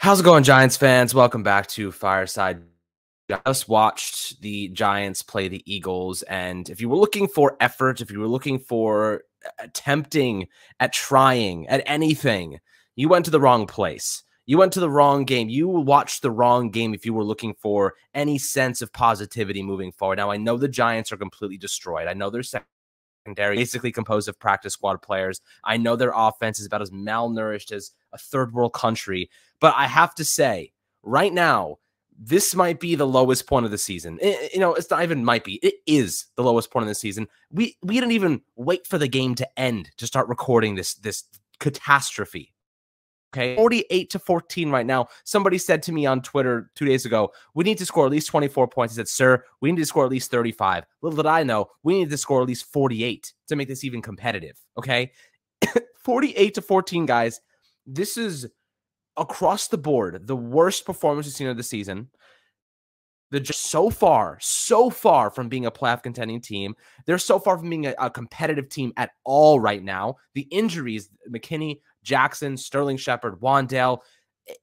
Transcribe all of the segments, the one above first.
How's it going, Giants fans? Welcome back to Fireside. Just watched the Giants play the Eagles, and if you were looking for effort, if you were looking for attempting at trying at anything, you went to the wrong place. You went to the wrong game. You watched the wrong game if you were looking for any sense of positivity moving forward. Now, I know the Giants are completely destroyed. I know they're secondary, basically composed of practice squad players. I know their offense is about as malnourished as a third world country. But I have to say, right now, this might be the lowest point of the season. It's not even might be. It is the lowest point of the season. We didn't even wait for the game to end to start recording this catastrophe. Okay, 48-14 right now. Somebody said to me on Twitter 2 days ago, we need to score at least 24 points. I said, sir, we need to score at least 35. Little did I know, we need to score at least 48 to make this even competitive. Okay, 48-14, guys. This is across the board the worst performance we've seen of the season. They're just so far from being a playoff contending team. They're so far from being a competitive team at all right now. The injuries, McKinney, Jackson, Sterling Shepard, Wandale,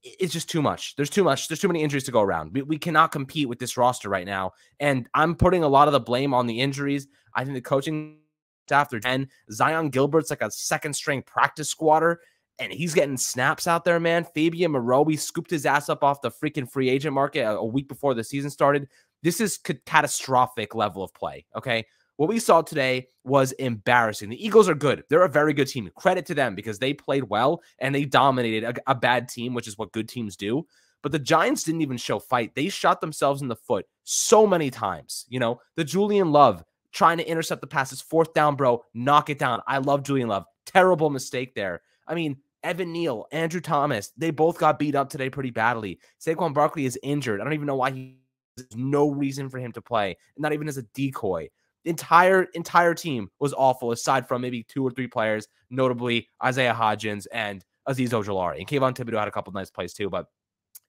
it's just too much. There's too much. There's too many injuries to go around. We cannot compete with this roster right now. And I'm putting a lot of the blame on the injuries. I think the coaching staff, they're Zion Gilbert's like a second string practice squatter, and he's getting snaps out there, man. Fabian Moreau, we scooped his ass up off the freaking free agent market a week before the season started. This is catastrophic level of play, okay? What we saw today was embarrassing. The Eagles are good. They're a very good team. Credit to them because they played well and they dominated a bad team, which is what good teams do. But the Giants didn't even show fight. They shot themselves in the foot so many times. You know, the Julian Love trying to intercept the passes, fourth down, bro, knock it down. I love Julian Love. Terrible mistake there. I mean, Evan Neal, Andrew Thomas, they both got beat up today pretty badly. Saquon Barkley is injured. I don't even know why there's no reason for him to play, not even as a decoy. The entire team was awful, aside from maybe 2 or 3 players, notably Isaiah Hodgins and Azeez Ojulari. And Kayvon Thibodeau had a couple nice plays too. But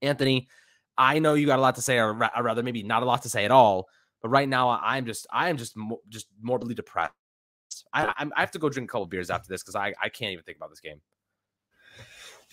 Anthony, I know you got a lot to say, or rather maybe not a lot to say at all. But right now, I am just morbidly depressed. I have to go drink a couple beers after this because I can't even think about this game.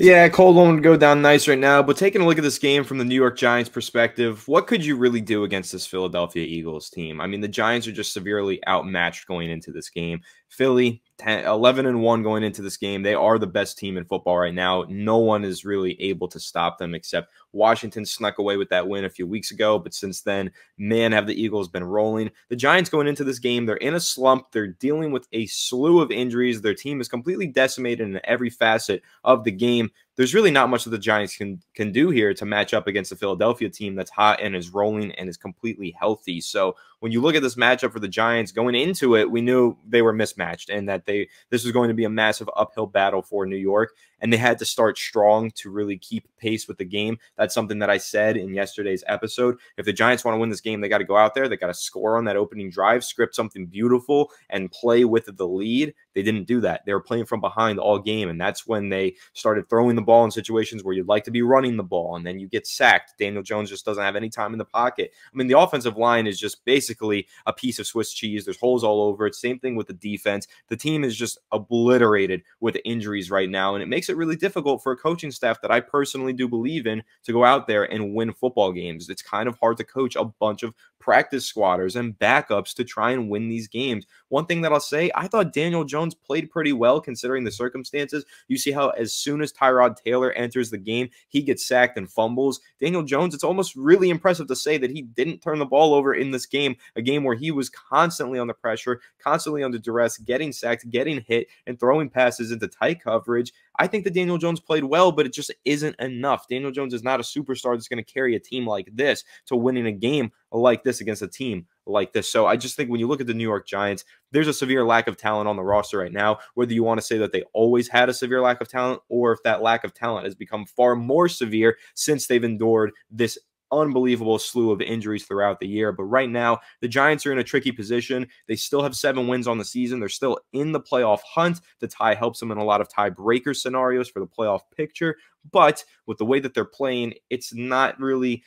Yeah, cold one would go down nice right now. But taking a look at this game from the New York Giants perspective, what could you really do against this Philadelphia Eagles team? I mean, the Giants are just severely outmatched going into this game. Philly, 11-1 going into this game. They are the best team in football right now. No one is really able to stop them except Washington snuck away with that win a few weeks ago. But since then, man, have the Eagles been rolling. The Giants going into this game, they're in a slump. They're dealing with a slew of injuries. Their team is completely decimated in every facet of the game. There's really not much that the Giants can do here to match up against the Philadelphia team that's hot and is rolling and is completely healthy. So when you look at this matchup for the Giants going into it, we knew they were mismatched and that this was going to be a massive uphill battle for New York, and they had to start strong to really keep pace with the game. That's something that I said in yesterday's episode. If the Giants want to win this game, they got to go out there. They got to score on that opening drive, script something beautiful, and play with the lead. They didn't do that. They were playing from behind all game, and that's when they started throwing the ball in situations where you'd like to be running the ball, and then you get sacked. Daniel Jones just doesn't have any time in the pocket. I mean, the offensive line is just basically a piece of Swiss cheese. There's holes all over it. Same thing with the defense. The team is just obliterated with injuries right now, and it makes it really difficult for a coaching staff that I personally do believe in to go out there and win football games. It's kind of hard to coach a bunch of practice squatters and backups to try and win these games. One thing that I'll say, I thought Daniel Jones played pretty well considering the circumstances. You see how as soon as Tyrod Taylor enters the game, he gets sacked and fumbles. Daniel Jones, it's almost really impressive to say that he didn't turn the ball over in this game, a game where he was constantly under pressure, constantly under duress, getting sacked, getting hit, and throwing passes into tight coverage. I think that Daniel Jones played well, but it just isn't enough. Daniel Jones is not a superstar that's going to carry a team like this to winning a game like this against a team like this. So I just think when you look at the New York Giants, there's a severe lack of talent on the roster right now, whether you want to say that they always had a severe lack of talent or if that lack of talent has become far more severe since they've endured this unbelievable slew of injuries throughout the year. But right now, the Giants are in a tricky position. They still have 7 wins on the season. They're still in the playoff hunt. The tie helps them in a lot of tiebreaker scenarios for the playoff picture. But with the way that they're playing, it's not really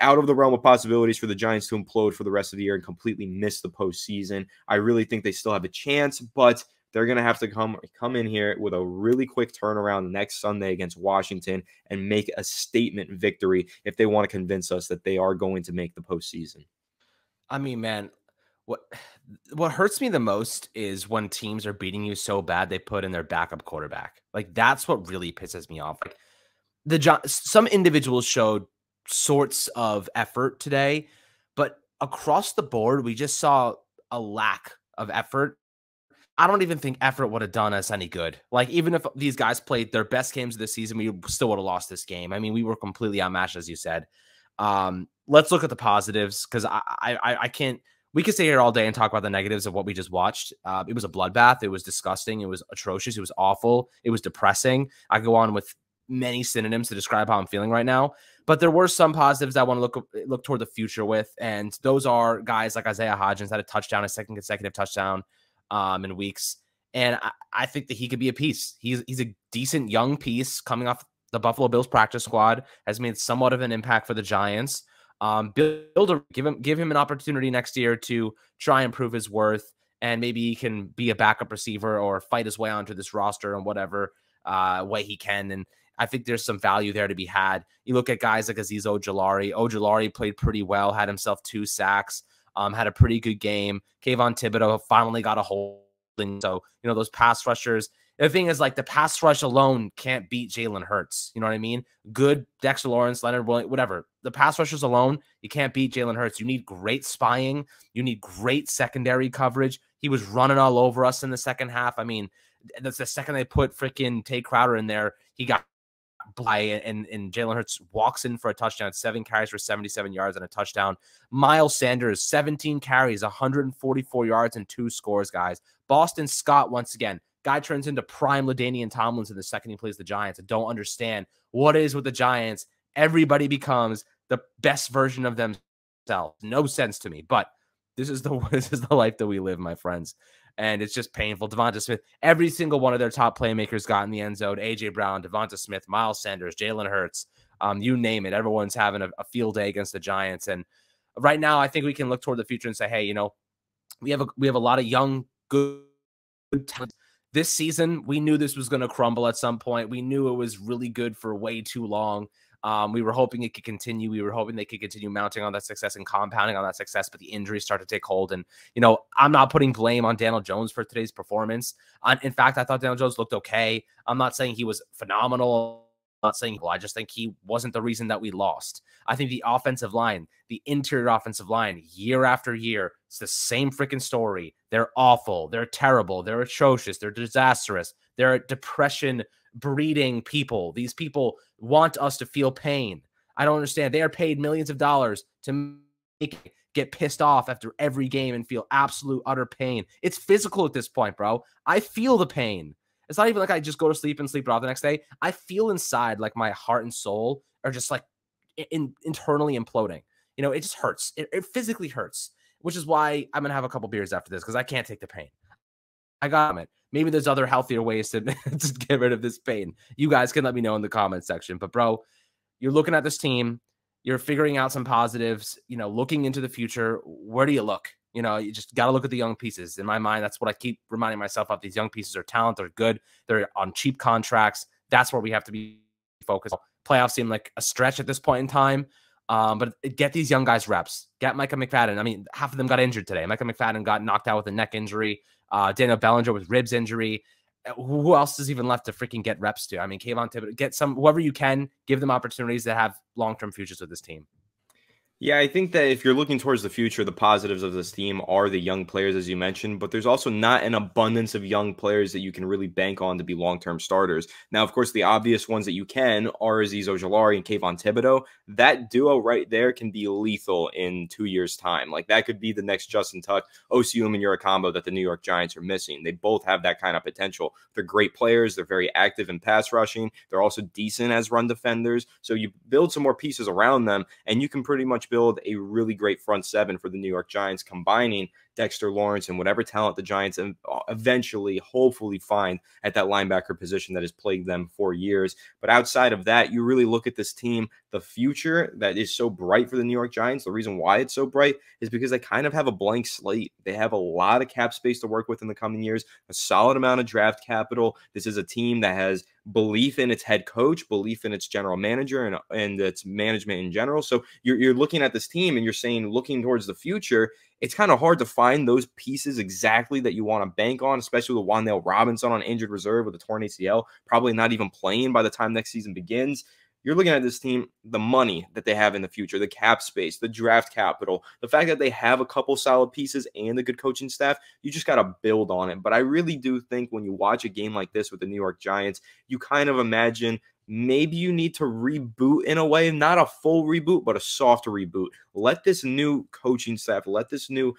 out of the realm of possibilities for the Giants to implode for the rest of the year and completely miss the postseason. I really think they still have a chance, but they're going to have to come in here with a really quick turnaround next Sunday against Washington and make a statement victory if they want to convince us that they are going to make the postseason. I mean, man, what what hurts me the most is when teams are beating you so bad they put in their backup quarterback. Like that's what really pisses me off. Like some individuals showed sorts of effort today, but across the board, we just saw a lack of effort. I don't even think effort would have done us any good. Like, even if these guys played their best games of the season, we still would have lost this game. I mean, we were completely outmatched, as you said. Let's look at the positives because I can't. We could stay here all day and talk about the negatives of what we just watched. It was a bloodbath. It was disgusting. It was atrocious. It was awful. It was depressing. I go on with many synonyms to describe how I'm feeling right now. But there were some positives I want to look toward the future with, and those are guys like Isaiah Hodgins had a touchdown, a second consecutive touchdown in weeks. And I think that he could be a piece. He's a decent young piece coming off the Buffalo Bills practice squad, has made somewhat of an impact for the Giants. Give him an opportunity next year to try and prove his worth, and maybe he can be a backup receiver or fight his way onto this roster in whatever way he can. And I think there's some value there to be had. You look at guys like Azeez Ojulari. Ojulari played pretty well, had himself 2 sacks, had a pretty good game. Kayvon Thibodeau finally got a holding. So, those pass rushers. The thing is, like, the pass rush alone can't beat Jalen Hurts. You know what I mean? Good Dexter Lawrence, Leonard Williams, whatever. The pass rushers alone, you can't beat Jalen Hurts. You need great spying. You need great secondary coverage. He was running all over us in the second half. I mean, that's the second they put freaking Tay Crowder in there, he got by, and Jalen Hurts walks in for a touchdown, 7 carries for 77 yards and a touchdown. Miles Sanders, 17 carries, 144 yards and 2 scores, guys. Boston Scott, once again, guy turns into prime LaDainian Tomlinson the second he plays the Giants. I don't understand what is with the Giants. Everybody becomes the best version of themselves. No sense to me, but this is the life that we live, my friends. And it's just painful. Devonta Smith, every single one of their top playmakers got in the end zone. A.J. Brown, Devonta Smith, Miles Sanders, Jalen Hurts, you name it. Everyone's having a field day against the Giants. And right now, I think we can look toward the future and say, hey, we have a lot of young, good talent. This season, we knew this was going to crumble at some point. We knew it was really good for way too long. We were hoping it could continue. We were hoping they could continue mounting on that success and compounding on that success, but the injuries start to take hold. And, I'm not putting blame on Daniel Jones for today's performance. In fact, I thought Daniel Jones looked okay. I'm not saying he was phenomenal. I'm not saying, I just think he wasn't the reason that we lost. I think the offensive line, the interior offensive line, year after year, it's the same freaking story. They're awful. They're terrible. They're atrocious. They're disastrous. They're depression breeding people. These people want us to feel pain. I don't understand. They are paid millions of dollars to get pissed off after every game and feel absolute utter pain. It's physical at this point, bro. I feel the pain. It's not even like I just go to sleep and sleep it off the next day. I feel inside like my heart and soul are just like internally imploding. It just hurts. It physically hurts, which is why I'm going to have a couple beers after this because I can't take the pain. I got it. Maybe there's other healthier ways to get rid of this pain. You guys can let me know in the comment section. But, bro, you're looking at this team. You're figuring out some positives, looking into the future. Where do you look? You just got to look at the young pieces. In my mind, that's what I keep reminding myself of. These young pieces are talented, they're good, they're on cheap contracts. That's where we have to be focused. Playoffs seem like a stretch at this point in time, but get these young guys reps. Get Micah McFadden. I mean, half of them got injured today. Micah McFadden got knocked out with a neck injury. Daniel Bellinger with ribs injury. Who else is even left to freaking get reps to? I mean, Kayvon Thibodeau, get whoever you can, give them opportunities that have long-term futures with this team. Yeah, I think that if you're looking towards the future, the positives of this team are the young players, as you mentioned, but there's also not an abundance of young players that you can really bank on to be long-term starters. Now, of course, the obvious ones that you can are Azeez Ojulari and Kayvon Thibodeau. That duo right there can be lethal in 2 years' time. Like, that could be the next Justin Tuck, Osium, and Yura combo that the New York Giants are missing. They both have that kind of potential. They're great players. They're very active in pass rushing. They're also decent as run defenders. So you build some more pieces around them, and you can pretty much build a really great front seven for the New York Giants, combining Dexter Lawrence and whatever talent the Giants eventually, hopefully, find at that linebacker position that has plagued them for years. But outside of that, you really look at this team, the future that is so bright for the New York Giants. The reason why it's so bright is because they kind of have a blank slate. They have a lot of cap space to work with in the coming years, a solid amount of draft capital. This is a team that has belief in its head coach, belief in its general manager, and its management in general. So you're looking at this team and you're saying, looking towards the future, it's kind of hard to find those pieces exactly that you want to bank on, especially with Wan'Dale Robinson on injured reserve with a torn ACL, probably not even playing by the time next season begins. You're looking at this team, the money that they have in the future, the cap space, the draft capital, the fact that they have a couple solid pieces and a good coaching staff. You just got to build on it. But I really do think when you watch a game like this with the New York Giants, you kind of imagine maybe you need to reboot in a way, not a full reboot, but a soft reboot. Let this new coaching staff, let this new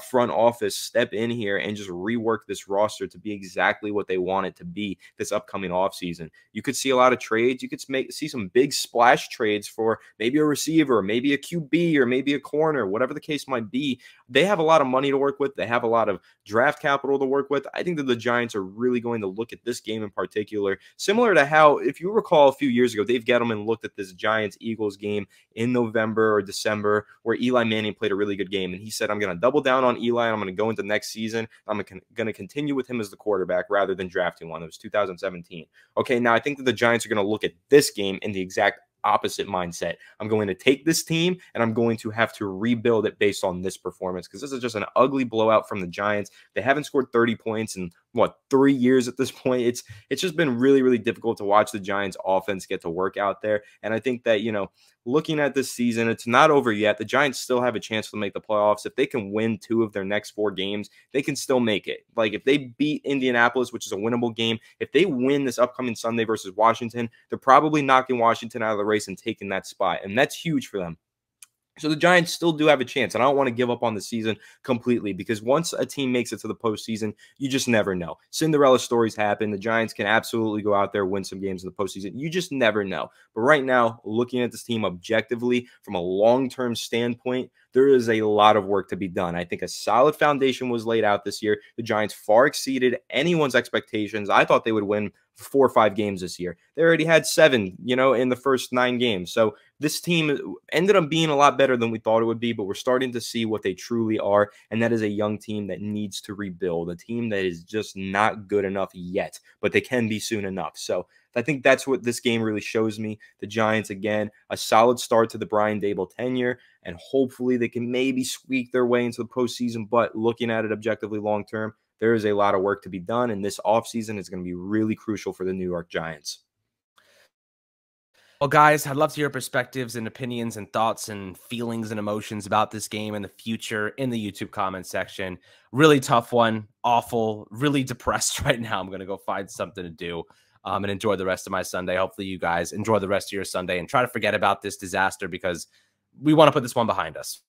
front office step in here and just rework this roster to be exactly what they want it to be this upcoming offseason. You could see a lot of trades. You could see some big splash trades for maybe a receiver, maybe a QB, or maybe a corner, whatever the case might be. They have a lot of money to work with. They have a lot of draft capital to work with. I think that the Giants are really going to look at this game in particular, similar to how, if you recall, a few years ago, Dave Gettleman looked at this Giants-Eagles game in November or December where Eli Manning played a really good game. And he said, I'm going to double down on Eli. And I'm going to go into next season. I'm going to continue with him as the quarterback rather than drafting one. It was 2017. Okay, now I think that the Giants are going to look at this game in the exact opposite mindset. I'm going to take this team and I'm going to have to rebuild it based on this performance, because this is just an ugly blowout from the Giants. They haven't scored 30 points in 3 years at this point. It's just been really, really difficult to watch the Giants offense get to work out there. And I think that, looking at this season, it's not over yet. The Giants still have a chance to make the playoffs. If they can win 2 of their next 4 games, they can still make it. Like if they beat Indianapolis, which is a winnable game, if they win this upcoming Sunday versus Washington, they're probably knocking Washington out of the race and taking that spot. And that's huge for them. So the Giants still do have a chance, and I don't want to give up on the season completely, because once a team makes it to the postseason, you just never know. Cinderella stories happen. The Giants can absolutely go out there, win some games in the postseason. You just never know. But right now, looking at this team objectively from a long-term standpoint, there is a lot of work to be done. I think a solid foundation was laid out this year. The Giants far exceeded anyone's expectations. I thought they would win 4 or 5 games this year. They already had 7, in the first 9 games. So this team ended up being a lot better than we thought it would be, but we're starting to see what they truly are, and that is a young team that needs to rebuild, a team that is just not good enough yet, but they can be soon enough. So I think that's what this game really shows me. The Giants, again, a solid start to the Brian Daboll tenure, and hopefully they can maybe squeak their way into the postseason, but looking at it objectively long-term, there is a lot of work to be done, and this offseason is going to be really crucial for the New York Giants. Well, guys, I'd love to hear perspectives and opinions and thoughts and feelings and emotions about this game and the future in the YouTube comment section. Really tough one, awful, really depressed right now. I'm going to go find something to do and enjoy the rest of my Sunday. Hopefully you guys enjoy the rest of your Sunday and try to forget about this disaster, because we want to put this one behind us.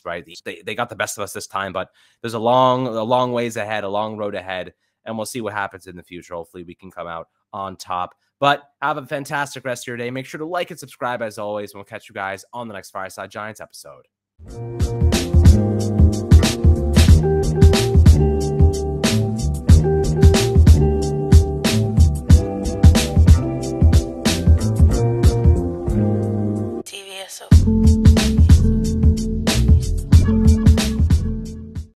Right, they got the best of us this time, but there's a long ways ahead, a long road ahead, and we'll see what happens in the future. Hopefully we can come out on top. But have a fantastic rest of your day. Make sure to like and subscribe as always, and we'll catch you guys on the next Fireside Giants episode.